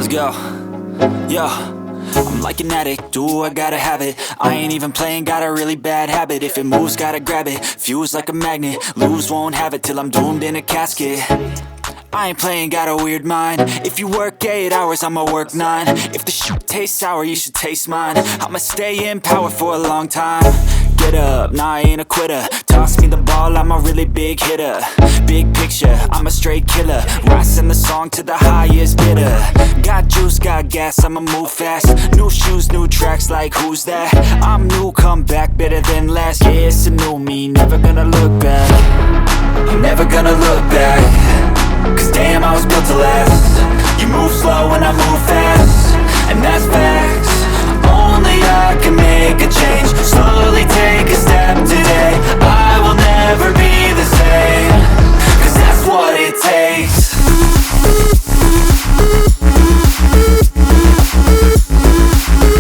Let's go. Yo, I'm like an addict, do I gotta have it. I ain't even playing, got a really bad habit. If it moves, gotta grab it, fuse like a magnet. Lose, won't have it till I'm doomed in a casket. I ain't playing, got a weird mind. If you work 8 hours, I'ma work 9. If the shit tastes sour, you should taste mine. I'ma stay in power for a long time. Get up, nah, I ain't a quitter. Toss me the ball, I'm a really big hitter. Big picture, I'm a straight killer. Rising the song to the highest bidder. Got juice, got gas, I'ma move fast. New shoes, new tracks, like who's that? I'm new, come back, better than last. Yeah, it's a new me, never gonna look back. I'm never gonna look back. Cause damn, I was built to last. You move slow and I move fast, and that's facts. Only I can make a change. Slowly take a step today. I will